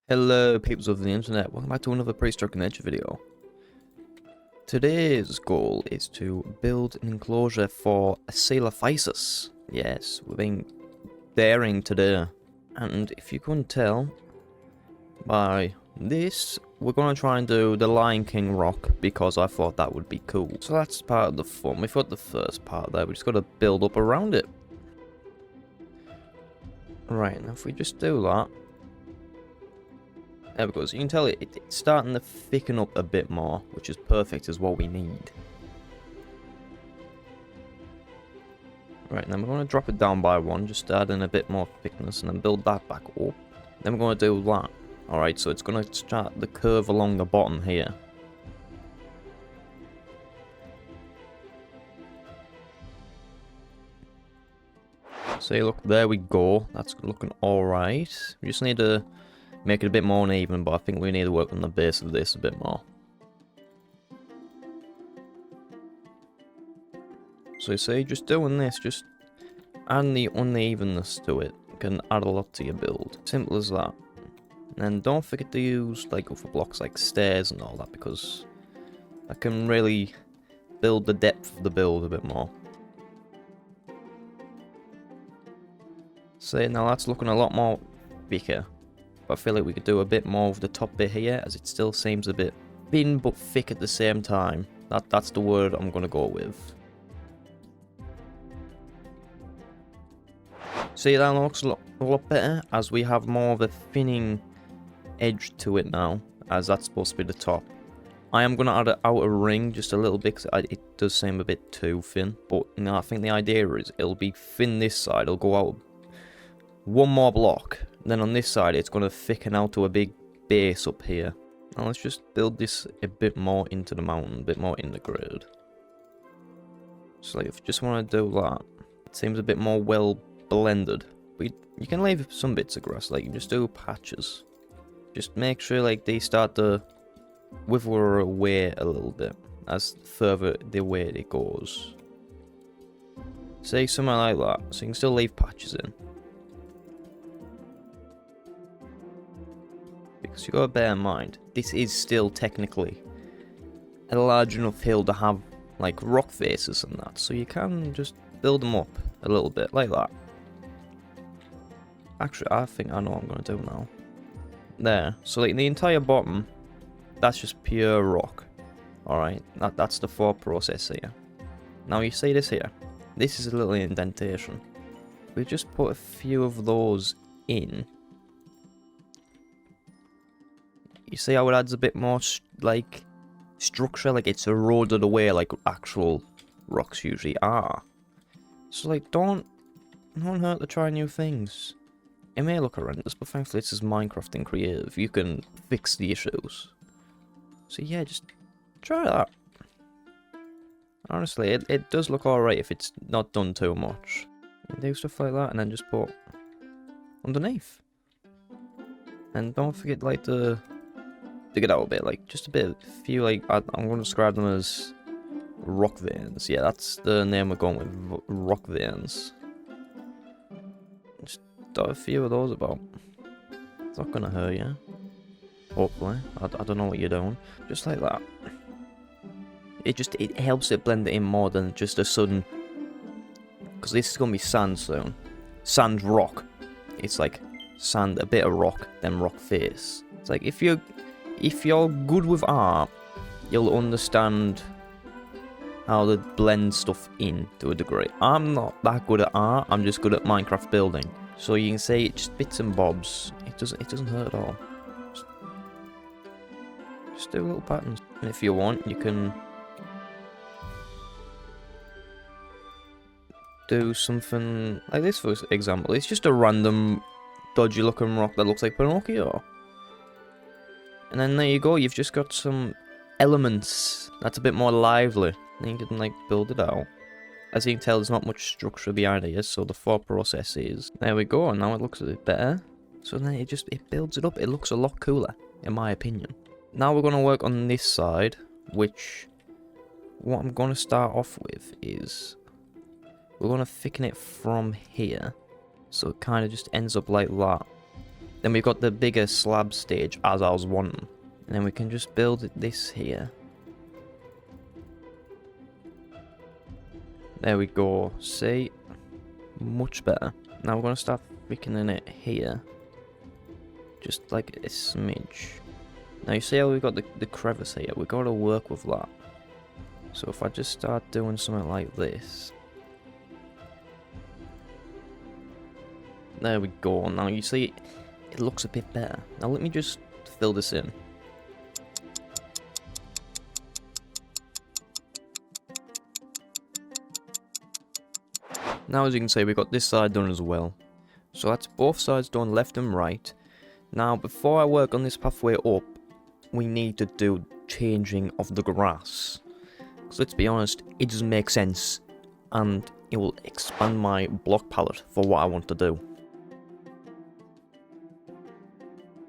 Hello peoples of the internet, welcome back to another prehistoric nature video. Today's goal is to build an enclosure for a Coelophysis. Yes, we're being daring today. And if you couldn't tell by this, we're going to try and do the Lion King rock because I thought that would be cool. So that's part of the fun. We've got the first part there, we just got to build up around it. Right, now if we just do that. There we go, so you can tell it's starting to thicken up a bit more, which is perfect, is what we need. Right, now we're going to drop it down by one, just add in a bit more thickness, and then build that back up. Then we're going to do that. Alright, so it's going to start the curve along the bottom here. See, look, there we go. That's looking alright. We just need to make it a bit more uneven, but I think we need to work on the base of this a bit more. So you see, just doing this, just adding the unevenness to it can add a lot to your build. Simple as that. And don't forget to use like other blocks like stairs and all that, because that can really build the depth of the build a bit more. See, now that's looking a lot more thicker. But I feel like we could do a bit more of the top bit here, as it still seems a bit thin but thick at the same time. That's the word I'm going to go with. See, that looks a lot better, as we have more of a thinning edge to it now, as that's supposed to be the top. I am going to add an outer ring just a little bit, because it does seem a bit too thin. But no, I think the idea is it'll be thin this side, it'll go out one more block. Then on this side, it's going to thicken out to a big base up here. Now let's just build this a bit more into the mountain, a bit more integrated. So like, if you just want to do that, it seems a bit more well blended. But you can leave some bits of grass, like you just do patches. Just make sure like they start to wither away a little bit as further the way it goes. See, something like that, so you can still leave patches in. Because you gotta bear in mind, this is still technically a large enough hill to have like rock faces and that, so you can just build them up a little bit like that. Actually, I think I know what I'm gonna do now. There, so like the entire bottom, that's just pure rock. Alright, that's the thought process here. Now you see this here, this is a little indentation. We just put a few of those in. You see how it adds a bit more, like, structure, like it's eroded away like actual rocks usually are. So, like, don't hurt to try new things. It may look horrendous, but thankfully this is Minecraft and creative. You can fix the issues. So yeah, just try that. Honestly, it does look alright if it's not done too much. You do stuff like that and then just put underneath. And don't forget, like, to dig it out a bit, like just a bit, few, like I'm going to describe them as rock veins. Yeah, that's the name we're going with, rock veins. Just dot a few of those about. It's not gonna hurt you, hopefully. I don't know what you're doing, just like that. It helps it blend it in more than just a sudden, because this is gonna be sand soon. Sand rock. It's like sand, a bit of rock, then rock face. It's like if you're good with art, you'll understand how to blend stuff in to a degree. I'm not that good at art, I'm just good at Minecraft building. So you can say it's just bits and bobs. It doesn't hurt at all. Just do little patterns. And if you want, you can do something like this, for example. It's just a random dodgy looking rock that looks like Pinocchio. And then there you go, you've just got some elements that's a bit more lively. And you can like build it out. As you can tell, there's not much structure behind it, so the thought process is, there we go, and now it looks a bit better. So then it builds it up, it looks a lot cooler, in my opinion. Now we're going to work on this side, which, what I'm going to start off with is, we're going to thicken it from here. So it kind of just ends up like that. Then we've got the bigger slab stage as I was wanting. And then we can just build this here. There we go. See? Much better. Now we're going to start thickening it here. Just like a smidge. Now you see how we've got the crevice here? We've got to work with that. So if I just start doing something like this. There we go. Now you see, it looks a bit better. Now let me just fill this in. Now as you can see, we've got this side done as well. So that's both sides done, left and right. Now before I work on this pathway up, we need to do changing of the grass. Because let's be honest, it doesn't make sense. And it will expand my block palette for what I want to do.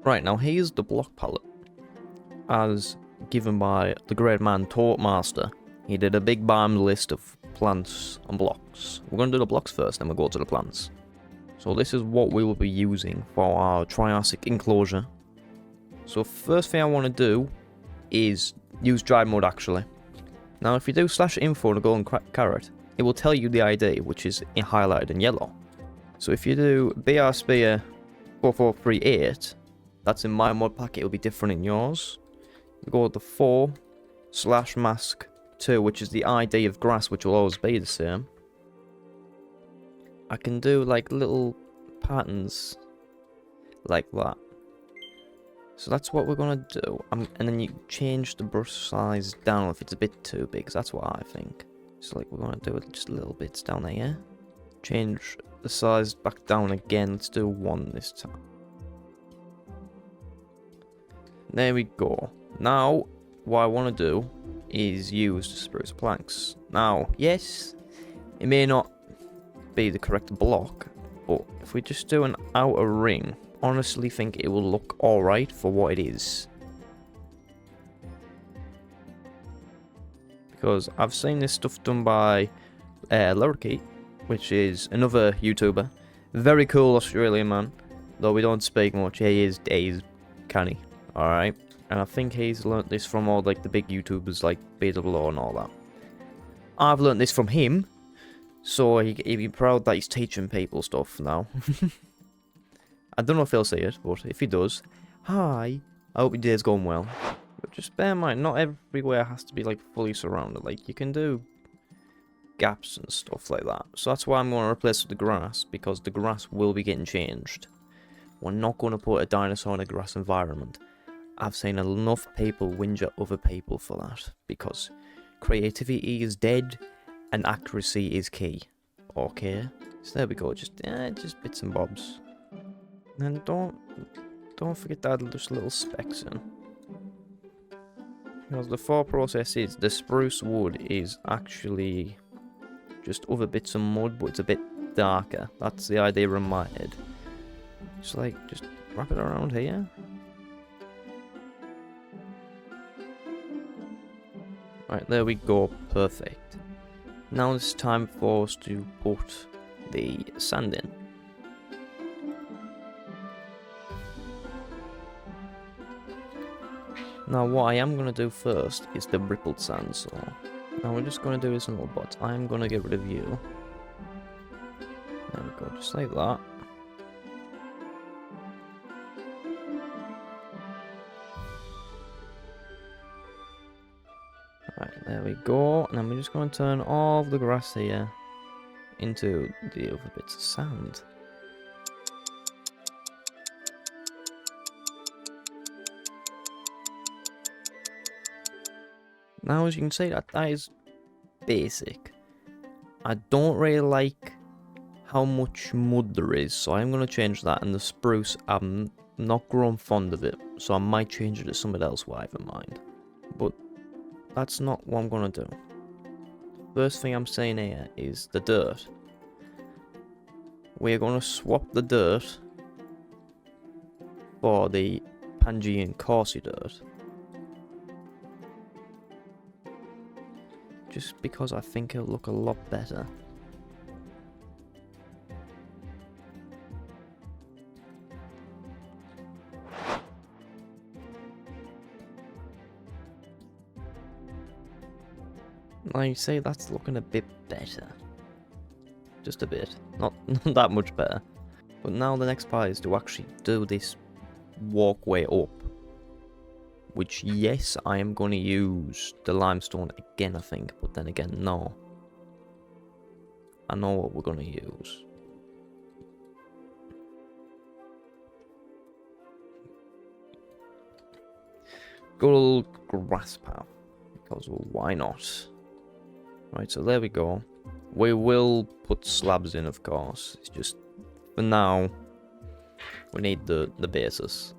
Right, now here's the block palette. As given by the great man Master. He did a big bomb list of plants and blocks. We're going to do the blocks first, then we'll go to the plants. So this is what we will be using for our Triassic enclosure. So first thing I want to do is use dry mud actually. Now if you do /info and a golden carrot, it will tell you the ID, which is highlighted in yellow. So if you do BR Spear 4438, that's in my mod pack, it'll be different in yours. You go with the 4/mask 2, which is the ID of grass, which will always be the same. I can do like little patterns like that. So that's what we're gonna do. And then you change the brush size down if it's a bit too big, 'cause that's what I think. So like we're gonna do it just little bits down there, yeah? Change the size back down again. Let's do 1 this time. There we go. Now, what I want to do is use the spruce planks. Now, yes, it may not be the correct block, but if we just do an outer ring, honestly think it will look alright for what it is. Because I've seen this stuff done by Lurky, which is another YouTuber. Very cool Australian man, though we don't speak much. He is canny, alright? And I think he's learnt this from all like the big YouTubers like BWO and all that. I've learnt this from him, so he'd be proud that he's teaching people stuff now. I don't know if he'll see it, but if he does, hi, I hope your day's going well. But just bear in mind, not everywhere has to be like fully surrounded. Like you can do gaps and stuff like that. So that's why I'm going to replace with the grass, because the grass will be getting changed. We're not going to put a dinosaur in a grass environment. I've seen enough people whinge at other people for that, because creativity is dead and accuracy is key. Okay, so there we go, just bits and bobs. And don't forget to add just little specks in. Because the thought process is, the spruce wood is actually just other bits of mud, but it's a bit darker. That's the idea in my head. Just like, just wrap it around here. Right, there we go, perfect. Now it's time for us to put the sand in. Now what I am going to do first is the rippled sand, so now we're just going to do this in little bits. I am going to get rid of you. There we go, just like that. Right, there we go, and then we're just going to turn all of the grass here into the other bits of sand. Now as you can see, that is basic. I don't really like how much mud there is, so I'm going to change that, and the spruce, I'm not grown fond of it, so I might change it to something else what I have in mind. But that's not what I'm going to do. First thing I'm saying here is the dirt. We're going to swap the dirt for the Pangean Corsi dirt. Just because I think it'll look a lot better. Like you say, that's looking a bit better. Just a bit. Not that much better. But now the next part is to actually do this walkway up. Which, yes, I am going to use the limestone again, I think. But then again, no. I know what we're going to use. Good old grass path. Because, well, why not? Right, so there we go. We will put slabs in, of course. It's just, for now, we need the basis.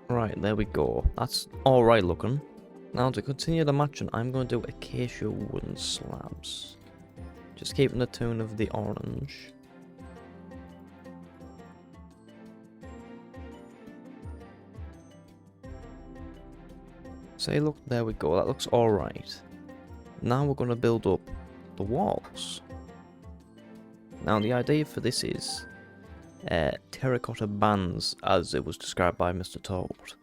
Right, there we go. That's alright looking. Now to continue the matching, I'm going to do acacia wooden slabs. Just keeping the tone of the orange. Say, look, there we go. That looks alright. Now we're going to build up the walls. Now the idea for this is terracotta bands, as it was described by Mr. Toad.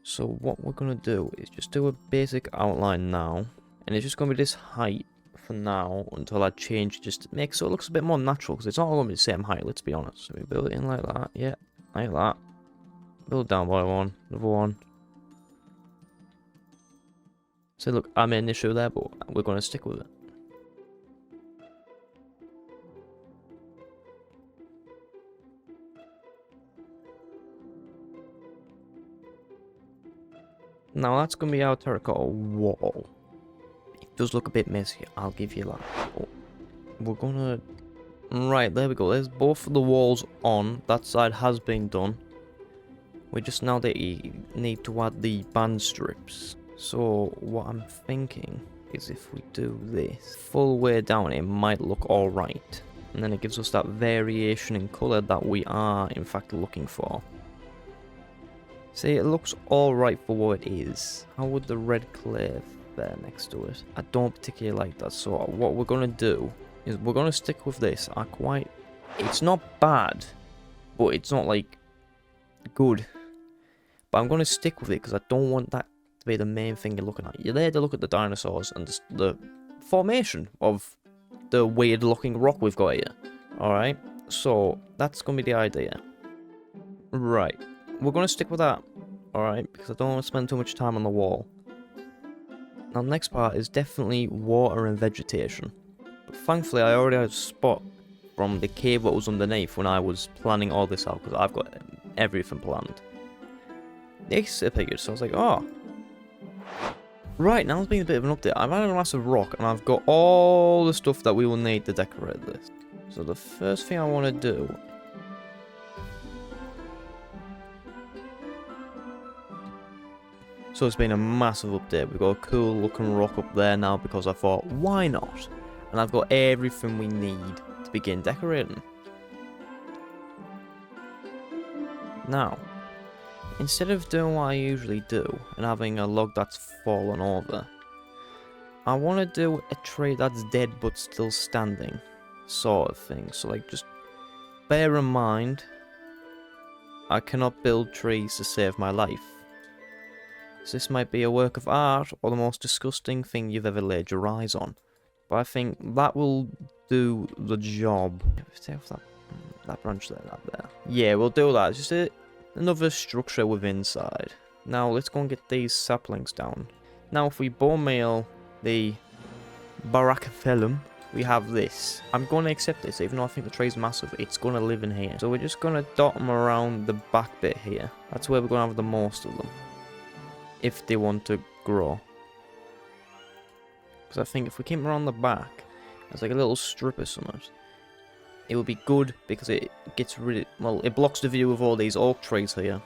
So what we're going to do is just do a basic outline now, and it's just going to be this height for now until I change, just to make so it looks a bit more natural, because it's not going to be the same height, let's be honest. So we build it in like that, yeah, like that. Build down by one, another one. So look, I made an issue there, but we're going to stick with it. Now that's going to be our terracotta wall. It does look a bit messy, I'll give you that. But we're going to... Right, there we go. There's both of the walls on. That side has been done. We just now need to add the band strips. So what I'm thinking is if we do this full way down, it might look alright. And then it gives us that variation in colour that we are in fact looking for. See, it looks alright for what it is. How would the red clay fare next to it? I don't particularly like that, so what we're going to do is we're going to stick with this. It's not bad, but it's not like good. But I'm going to stick with it because I don't want that to be the main thing you're looking at. You're there to look at the dinosaurs and the formation of the weird looking rock we've got here. Alright, so that's going to be the idea. Right. We're going to stick with that, alright, because I don't want to spend too much time on the wall. Now the next part is definitely water and vegetation. But thankfully I already had a spot from the cave that was underneath when I was planning all this out, because I've got everything planned. This appeared, so I was like, oh. Right, now there's been a bit of an update. I've added a massive rock, and I've got all the stuff that we will need to decorate this. So the first thing I want to do... So it's been a massive update. We've got a cool looking rock up there now because I thought, why not? And I've got everything we need to begin decorating. Now, instead of doing what I usually do and having a log that's fallen over, I want to do a tree that's dead but still standing sort of thing. So like, just bear in mind, I cannot build trees to save my life. So this might be a work of art or the most disgusting thing you've ever laid your eyes on. But I think that will do the job. Take off that branch there, that there. Yeah, we'll do that. It's just another structure with inside. Now let's go and get these saplings down. Now if we bone meal the Baracapellum, we have this. I'm going to accept this, even though I think the tree's massive. It's going to live in here. So we're just going to dot them around the back bit here. That's where we're going to have the most of them, if they want to grow. Because I think if we keep them around the back, there's like a little strip or something, it would be good because it gets rid of, well, it blocks the view of all these oak trees here,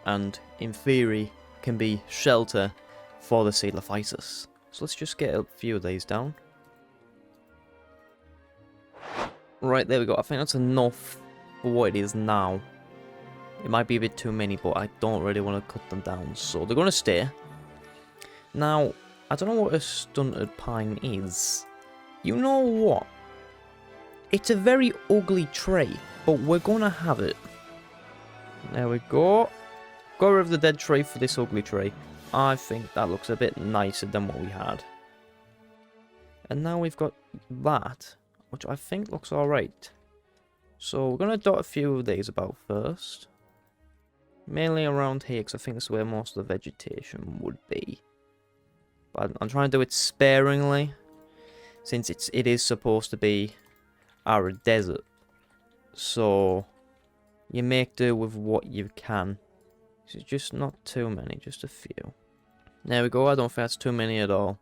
and in theory can be shelter for the Coelophysis. So let's just get a few of these down. Right, there we go. I think that's enough for what it is now. It might be a bit too many, but I don't really want to cut them down, so they're going to stay. Now, I don't know what a stunted pine is. You know what? It's a very ugly tree, but we're gonna have it. There we go. Got rid of the dead tree for this ugly tree. I think that looks a bit nicer than what we had. And now we've got that, which I think looks alright. So we're gonna dot a few of these about first. Mainly around here, because I think that's where most of the vegetation would be. But I'm trying to do it sparingly, since it is supposed to be our desert. So you make do with what you can. So just not too many, just a few. There we go, I don't think that's too many at all.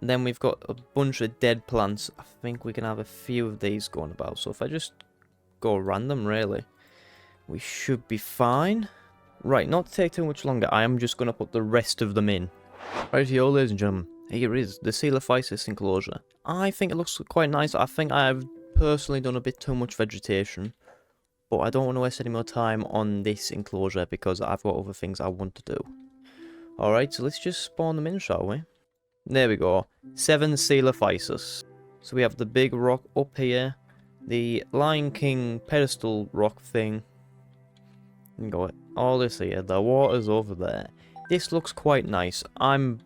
And then we've got a bunch of dead plants. I think we can have a few of these going about. So if I just go random, really, we should be fine. Right, not to take too much longer, I am just going to put the rest of them in. Right here, ladies and gentlemen, here is the Coelophysis enclosure. I think it looks quite nice. I think I've personally done a bit too much vegetation. But I don't want to waste any more time on this enclosure because I've got other things I want to do. Alright, so let's just spawn them in, shall we? There we go. 7 Coelophysis. So we have the big rock up here. The Lion King pedestal rock thing. And go all this here. The water's over there. This looks quite nice. I'm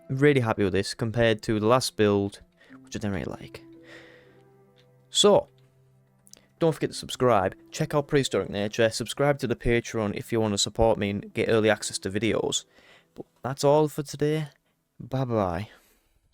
really happy with this compared to the last build, which I didn't really like. So, don't forget to subscribe, check out Prehistoric Nature, subscribe to the Patreon if you want to support me and get early access to videos. But that's all for today. Bye bye.